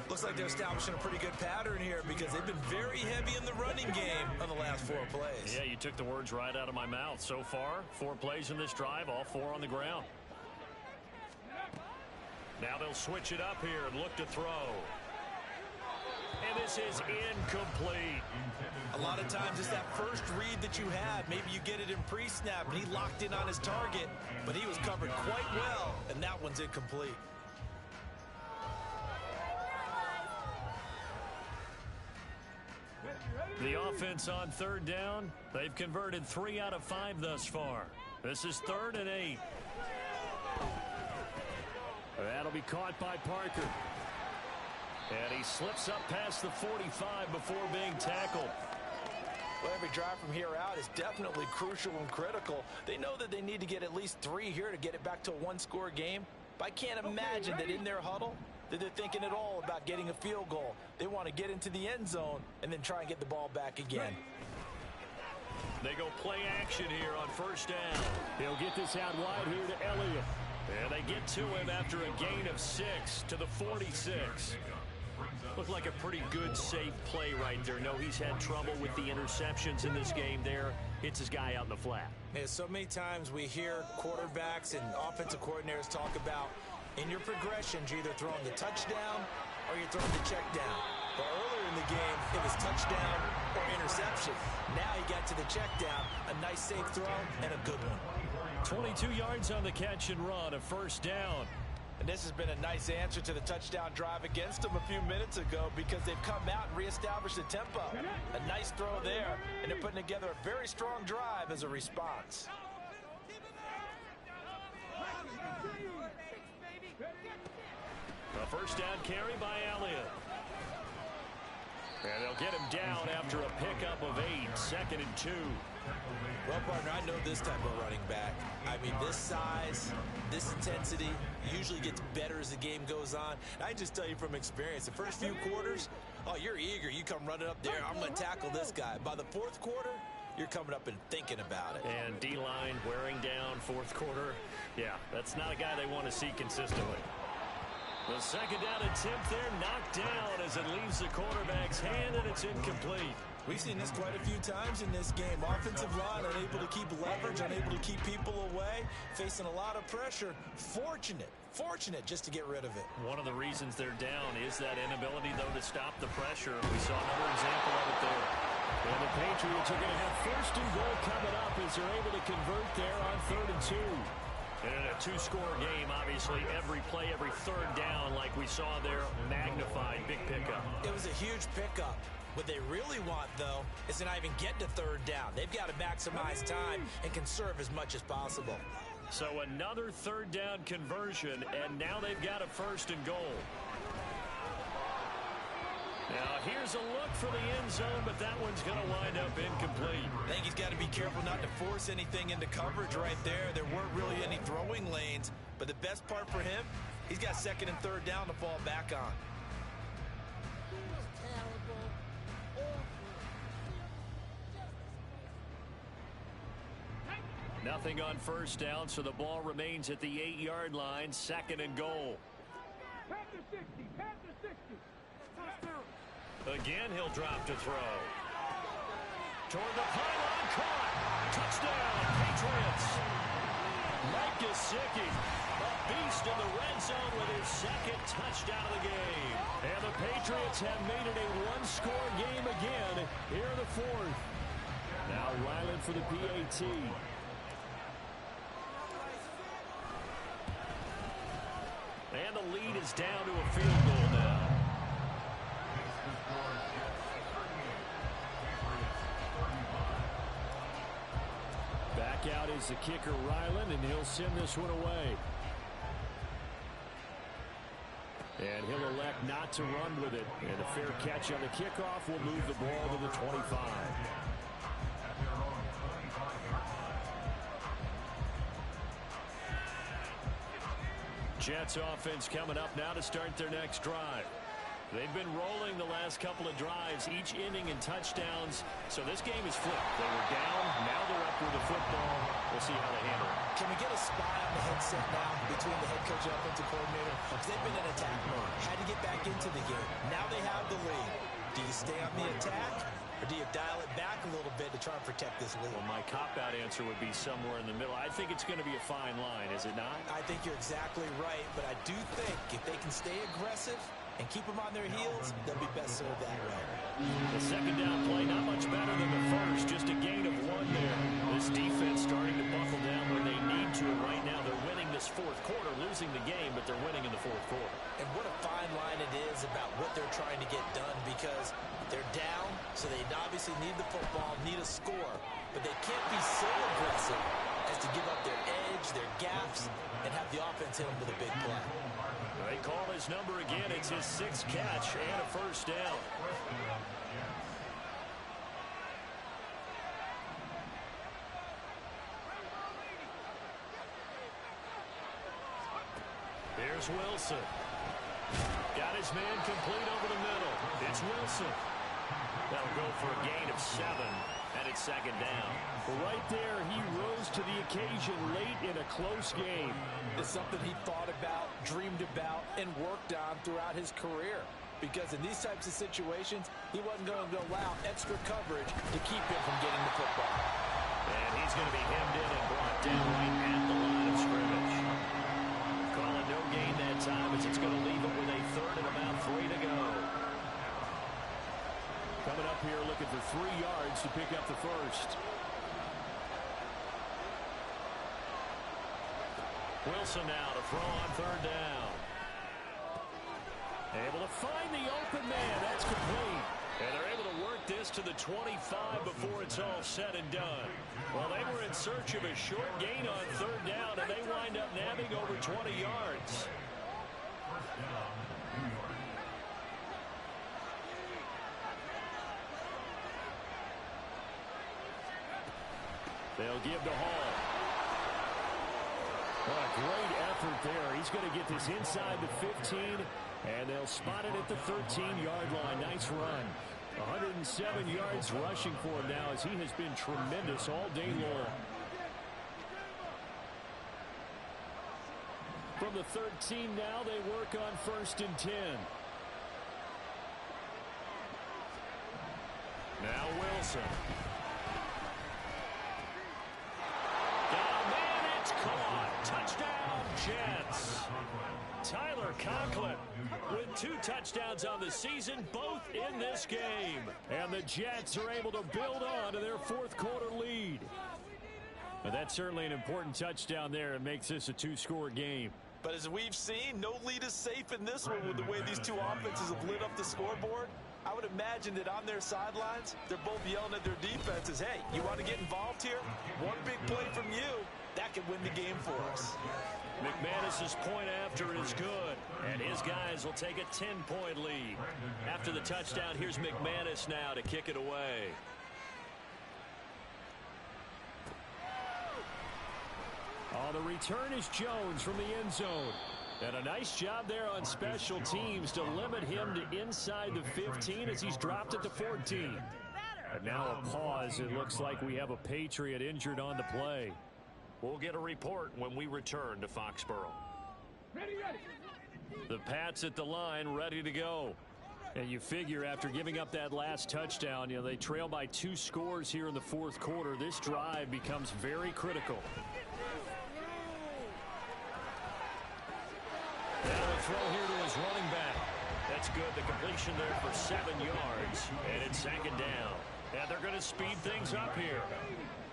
Looks like they're establishing a pretty good pattern here because they've been very heavy in the running game on the last 4 plays. Yeah, you took the words right out of my mouth. So far, 4 plays in this drive, all 4 on the ground. Now they'll switch it up here and look to throw. And this is incomplete. A lot of times it's that first read that you have. Maybe you get it in pre-snap, and he locked in on his target, but he was covered quite well, and that one's incomplete. The offense on 3rd down, they've converted 3 out of 5 thus far. This is 3rd and 8. That'll be caught by Parker. And he slips up past the 45 before being tackled. Well, every drive from here out is definitely crucial and critical. They know that they need to get at least 3 here to get it back to a 1-score game. But I can't imagine that in their huddle that they're thinking at all about getting a field goal. They want to get into the end zone and then try and get the ball back again. They go play action here on 1st down. He'll get this out wide here to Elliott. And they get to him after a gain of 6 to the 46. Looked like a pretty good, safe play right there. No, he's had trouble with the interceptions in this game there. Hits his guy out in the flat. Yeah, so many times we hear quarterbacks and offensive coordinators talk about in your progressions, you're either throwing the touchdown or you're throwing the check down. But earlier in the game, it was touchdown or interception. Now he got to the check down, a nice safe throw, and a good one. 22 yards on the catch and run, a 1st down. And this has been a nice answer to the touchdown drive against them a few minutes ago because they've come out and reestablished the tempo. A nice throw there, and they're putting together a very strong drive as a response. A 1st down carry by Elliott. And they'll get him down after a pickup of 8, 2nd and 2. Well, partner, I know this type of running back. I mean, this size, this intensity usually gets better as the game goes on. I can just tell you from experience, the first few quarters, oh, you're eager. You come running up there, I'm going to tackle this guy. By the fourth quarter, you're coming up and thinking about it. And D-line wearing down fourth quarter. Yeah, that's not a guy they want to see consistently. The second down attempt there knocked down as it leaves the quarterback's hand, and it's incomplete. We've seen this quite a few times in this game. Offensive line unable to keep leverage, unable to keep people away, facing a lot of pressure. Fortunate just to get rid of it. One of the reasons they're down is that inability, though, to stop the pressure. We saw another example of it there. And the Patriots are going to have first and goal coming up as they're able to convert there on 3rd and 2. And in a two-score game, obviously, every play, every third down, like we saw there, magnified, big pickup. It was a huge pickup. What they really want, though, is to not even get to 3rd down. They've got to maximize time and conserve as much as possible. So another 3rd down conversion, and now they've got a 1st and goal. Now, here's a look for the end zone, but that one's going to wind up incomplete. I think he's got to be careful not to force anything into coverage right there. There weren't really any throwing lanes, but the best part for him, he's got 2nd and 3rd down to fall back on. Nothing on 1st down, so the ball remains at the 8-yard line, 2nd and goal. Panther 60, Panther 60. Again, he'll drop to throw. Toward the pylon, caught. Touchdown, Patriots. Mike Gesicki, a beast in the red zone with his 2nd touchdown of the game. And the Patriots have made it a one-score game again here in the 4th. Now Ryland for the PAT. And the lead is down to a field goal now. Back out is the kicker, Ryland, and he'll send this one away. And he'll elect not to run with it. And a fair catch on the kickoff will move the ball to the 25. Jets offense coming up now to start their next drive. They've been rolling the last couple of drives, each inning in touchdowns. So this game is flipped. They were down, now they're up with the football. We'll see how they handle it. Can we get a spy on the headset now between the head coach and offensive coordinator? Because they've been in attack mode. Had to get back into the game. Now they have the lead. Do you stay on the attack, or do you dial it back a little bit to try and protect this lead? Well, my cop-out answer would be somewhere in the middle. I think it's going to be a fine line, is it not? I think you're exactly right, but I do think if they can stay aggressive and keep them on their heels, they'll be best served that way. The second down play, not much better than the first, just a gain of 1 there. This defense starting to buckle down when they need to, and right now they're winning this 4th quarter, losing the game, but they're winning in the 4th quarter. And what a fine line it is about what they're trying to get done, because they're down, so they obviously need the football, need a score, but they can't be so aggressive as to give up their edge, their gaps, and have the offense hit them with a big play. They call his number again. It's his 6th catch and a 1st down. Here's Wilson. Got his man complete over the middle. It's Wilson. That'll go for a gain of 7, and it's 2nd down. Right there, he rose to the occasion late in a close game. It's something he thought about, dreamed about, and worked on throughout his career. Because in these types of situations, he wasn't going to allow extra coverage to keep him from getting the football. And he's going to be hemmed in and brought down right at the line of scrimmage. Calling no gain that time as it's going to leave it with a 3rd and about 3 to go. Coming up here looking for 3 yards to pick up the 1st. Wilson now to throw on 3rd down. Able to find the open man. That's complete. And they're able to work this to the 25 before it's all said and done. Well, they were in search of a short gain on 3rd down, and they wind up nabbing over 20 yards. They'll give to Hall. Well, a great effort there. He's going to get this inside the 15, and they'll spot it at the 13-yard line. Nice run. 107 yards rushing for him now as he has been tremendous all day long. From the 13 now, they work on 1st and 10. Now Wilson. Got a man, it's caught. Touchdown, Jets. Tyler Conklin with 2 touchdowns on the season, both in this game. And the Jets are able to build on to their 4th quarter lead. But that's certainly an important touchdown there. It makes this a 2-score game. But as we've seen, no lead is safe in this one with the way these two offenses have lit up the scoreboard. I would imagine that on their sidelines, they're both yelling at their defenses, hey, you want to get involved here? One big play from you, that could win the game for us. McManus's point after is good, and his guys will take a 10-point lead. After the touchdown, here's McManus now to kick it away. Oh, the return is Jones from the end zone. And a nice job there on special teams to limit him to inside the 15 as he's dropped at the 14. And now a pause. It looks like we have a Patriot injured on the play. We'll get a report when we return to Foxborough. Ready. The Pats at the line, ready to go. And you figure after giving up that last touchdown, you know, they trail by 2 scores here in the 4th quarter. This drive becomes very critical. Now a throw here to his running back. That's good. The completion there for 7 yards. And it's 2nd down. And they're going to speed things up here.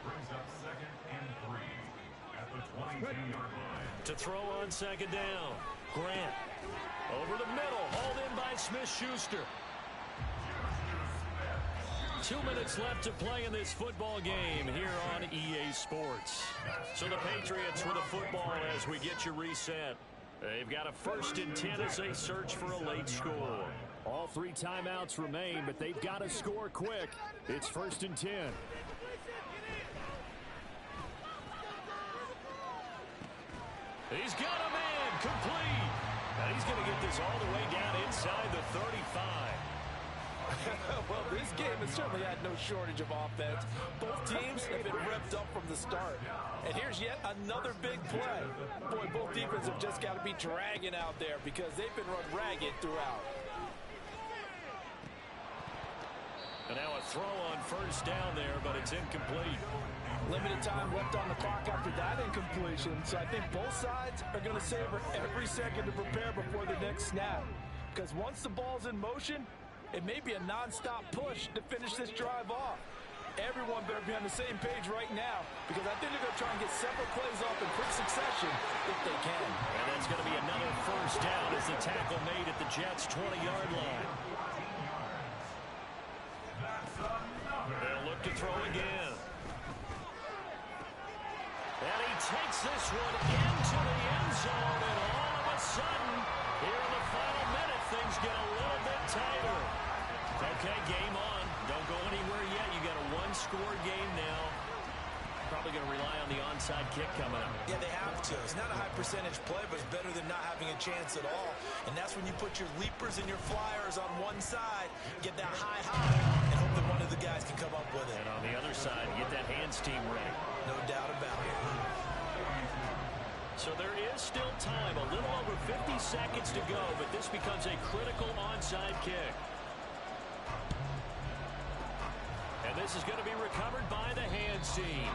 Brings up 2nd and 3 at the 22-yard line. To throw on 2nd down. Grant. Over the middle. Hauled in by Smith-Schuster. 2 minutes left to play in this football game here on EA Sports. So the Patriots with a football as we get you reset. They've got a 1st and 10 as they search for a late score. All 3 timeouts remain, but they've got to score quick. It's 1st and 10. He's got a man complete. And he's going to get this all the way down inside the 35. Well, this game has certainly had no shortage of offense. Both teams have been revved up from the start. And here's yet another big play. Boy, both defenses have just got to be dragging out there because they've been run ragged throughout. And now a throw on 1st down there, but it's incomplete. Limited time left on the clock after that incompletion, so I think both sides are going to savor every second to prepare before the next snap. Because once the ball's in motion, it may be a non-stop push to finish this drive off. Everyone better be on the same page right now because I think they're going to try and get several plays off in quick succession if they can. And that's going to be another 1st down as the tackle made at the Jets' 20-yard line. They'll look to throw again. And he takes this one into the end zone, and all of a sudden, here in the final minute, things get a little bit tighter. Okay, game on. Don't go anywhere yet. You got a 1-score game now. Probably going to rely on the onside kick coming up. Yeah, they have to. It's not a high percentage play, but it's better than not having a chance at all. And that's when you put your leapers and your flyers on one side, get that high, and hope that one of the guys can come up with it. And on the other side, get that hands team ready. No doubt about it. So there is still time, a little over 50 seconds to go, but this becomes a critical onside kick. And this is going to be recovered by the hands team.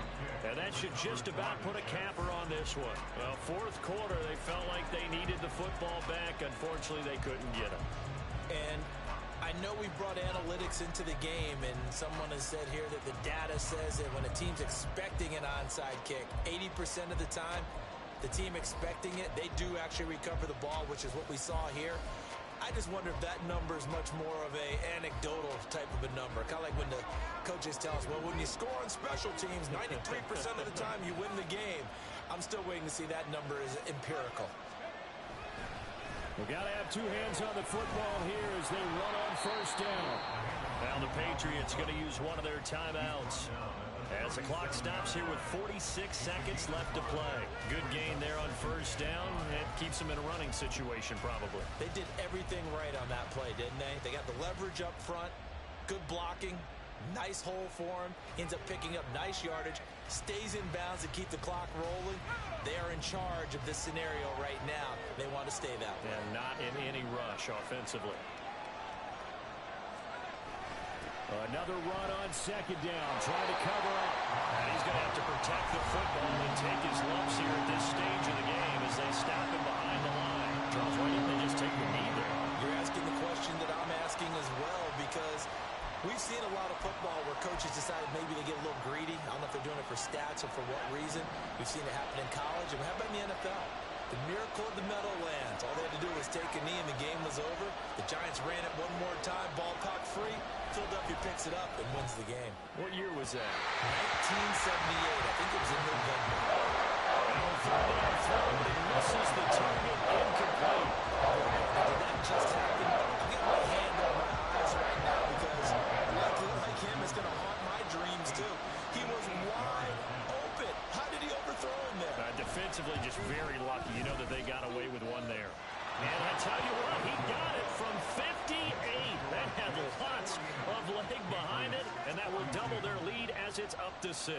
And that should just about put a capper on this one. Well, 4th quarter, they felt like they needed the football back. Unfortunately, they couldn't get it. And I know we brought analytics into the game, and someone has said here that the data says that when a team's expecting an onside kick, 80% of the time, the team expecting it, they do actually recover the ball, which is what we saw here. I just wonder if that number is much more of a anecdotal type of a number. Kind of like when the coaches tell us, well, when you score on special teams, 93% of the time you win the game. I'm still waiting to see that number is empirical. We've got to have 2 hands on the football here as they run on 1st down. Now the Patriots going to use one of their timeouts. As the clock stops here with 46 seconds left to play. Good gain there on first down. It keeps them in a running situation probably. They did everything right on that play, didn't they? They got the leverage up front, good blocking, nice hole for him, ends up picking up nice yardage, stays in bounds to keep the clock rolling. They are in charge of this scenario right now. They want to stay that way. And not in any rush offensively. Another run on second down, trying to cover up. And he's going to have to protect the football and take his lumps here at this stage of the game as they stop him behind the line. Charles, why didn't they just take the knee there? You're asking the question that I'm asking as well, because we've seen a lot of football where coaches decided maybe they get a little greedy. I don't know if they're doing it for stats or for what reason. We've seen it happen in college, and how about in the NFL? The miracle of the Meadowlands. All they had to do was take a knee and the game was over. The Giants ran it one more time, ball popped free. Philadelphia picks it up and wins the game. What year was that? 1978. I think it was in November. Third down throw, but he misses the target, incomplete. Did that just happen? I'm getting my hand on my eyes right now because like him is going to haunt my dreams too. He was wide open. How did he overthrow him there? Defensively, just very lucky. You know that they got away with one there. And I tell you what, he got it from 58. That had lots of leg behind it, and that will double their lead as it's up to 6.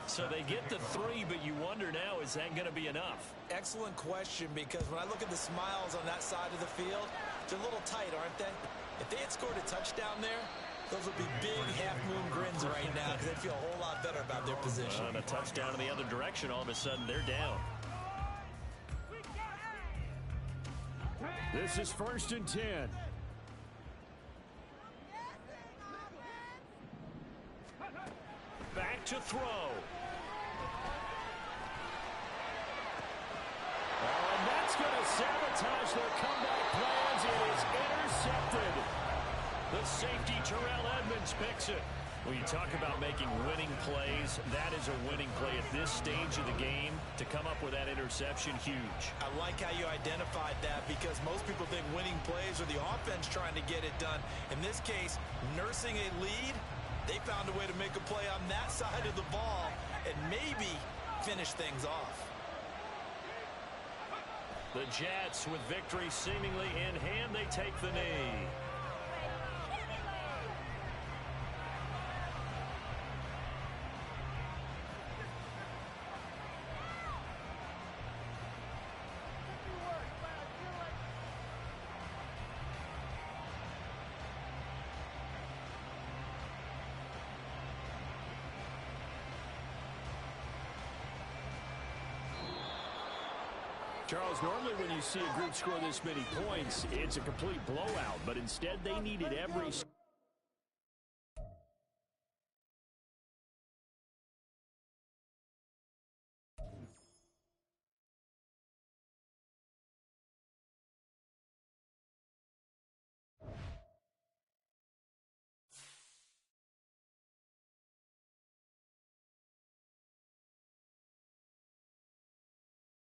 So they get the 3, but you wonder now, is that going to be enough? Excellent question, because when I look at the smiles on that side of the field, they're a little tight, aren't they? If they had scored a touchdown there, those would be big half-moon grins right now because they feel a whole lot better about their position. And a touchdown in the other direction, all of a sudden they're down. This is 1st and 10. Back to throw. And that's going to sabotage their comeback plans. It is intercepted. The safety, Terrell Edmunds, picks it. When you talk about making winning plays, that is a winning play at this stage of the game. To come up with that interception, huge. I like how you identified that because most people think winning plays are the offense trying to get it done. In this case, nursing a lead, they found a way to make a play on that side of the ball and maybe finish things off. The Jets, with victory seemingly in hand, they take the knee. Charles, normally when you see a group score this many points, it's a complete blowout, but instead they needed every